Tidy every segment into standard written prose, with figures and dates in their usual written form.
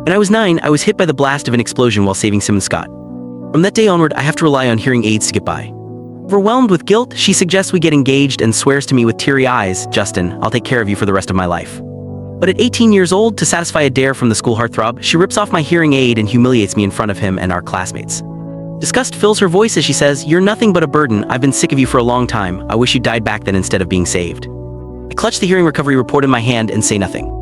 When I was 9, I was hit by the blast of an explosion while saving Sim and Scott. From that day onward, I have to rely on hearing aids to get by. Overwhelmed with guilt, she suggests we get engaged and swears to me with teary eyes, "Justin, I'll take care of you for the rest of my life." But at 18 years old, to satisfy a dare from the school heartthrob, she rips off my hearing aid and humiliates me in front of him and our classmates. Disgust fills her voice as she says, "You're nothing but a burden. I've been sick of you for a long time. I wish you died back then instead of being saved." I clutch the hearing recovery report in my hand and say nothing.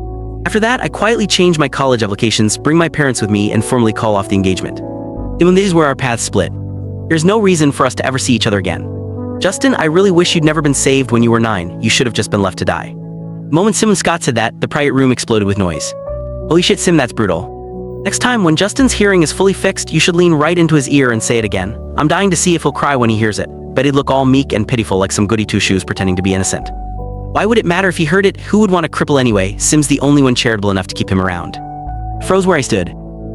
After that, I quietly change my college applications, bring my parents with me, and formally call off the engagement. And this is where our paths split. There's no reason for us to ever see each other again. "Justin, I really wish you'd never been saved when you were 9. You should have just been left to die." The moment Sim and Scott said that, the private room exploded with noise. "Holy shit, Sim, that's brutal. Next time, when Justin's hearing is fully fixed, you should lean right into his ear and say it again. I'm dying to see if he'll cry when he hears it. Bet he'd look all meek and pitiful like some goody two-shoes pretending to be innocent. Why would it matter if he heard it? Who would want to cripple anyway? Sim's the only one charitable enough to keep him around." I froze where I stood.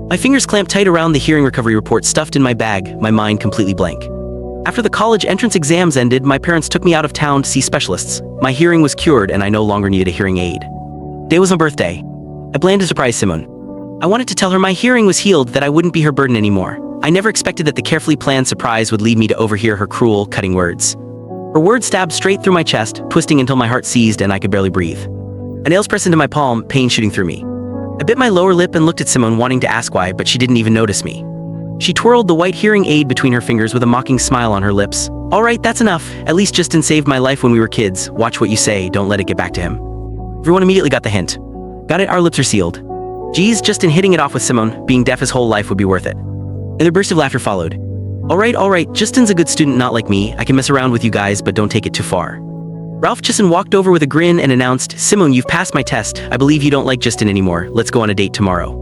My fingers clamped tight around the hearing recovery report stuffed in my bag, my mind completely blank. After the college entrance exams ended, my parents took me out of town to see specialists. My hearing was cured and I no longer needed a hearing aid. Today was my birthday. I planned to surprise Simone. I wanted to tell her my hearing was healed, that I wouldn't be her burden anymore. I never expected that the carefully planned surprise would lead me to overhear her cruel, cutting words. Her words stabbed straight through my chest, twisting until my heart seized and I could barely breathe. A nails pressed into my palm, pain shooting through me. I bit my lower lip and looked at Simone, wanting to ask why, but she didn't even notice me. She twirled the white hearing aid between her fingers with a mocking smile on her lips. "All right, that's enough. At least Justin saved my life when we were kids. Watch what you say, don't let it get back to him." Everyone immediately got the hint. Got it, our lips are sealed. Geez, Justin hitting it off with Simone, being deaf his whole life would be worth it. Another burst of laughter followed. All right, Justin's a good student, not like me. I can mess around with you guys, but don't take it too far." Ralph Justin walked over with a grin and announced, "Simone, you've passed my test. I believe you don't like Justin anymore. Let's go on a date tomorrow."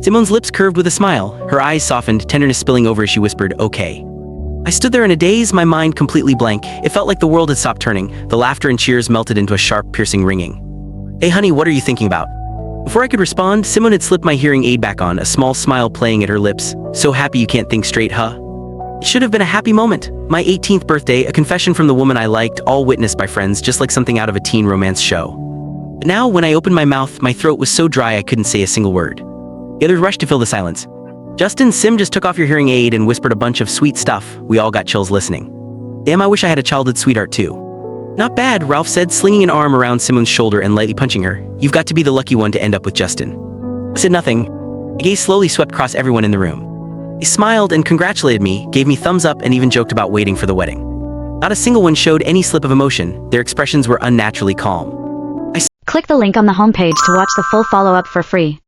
Simone's lips curved with a smile. Her eyes softened, tenderness spilling over as she whispered, "Okay." I stood there in a daze, my mind completely blank. It felt like the world had stopped turning. The laughter and cheers melted into a sharp, piercing ringing. "Hey honey, what are you thinking about?" Before I could respond, Simone had slipped my hearing aid back on, a small smile playing at her lips. "So happy you can't think straight, huh?" It should have been a happy moment. My 18th birthday, a confession from the woman I liked, all witnessed by friends, just like something out of a teen romance show. But now, when I opened my mouth, my throat was so dry I couldn't say a single word. The others rushed to fill the silence. "Justin, Sim just took off your hearing aid and whispered a bunch of sweet stuff." We all got chills listening. Damn, I wish I had a childhood sweetheart too. "Not bad," Ralph said, slinging an arm around Simone's shoulder and lightly punching her. "You've got to be the lucky one to end up with Justin." I said nothing. My gaze slowly swept across everyone in the room. They smiled and congratulated me, gave me thumbs up, and even joked about waiting for the wedding. Not a single one showed any slip of emotion. Their expressions were unnaturally calm. Click the link on the homepage to watch the full follow-up for free.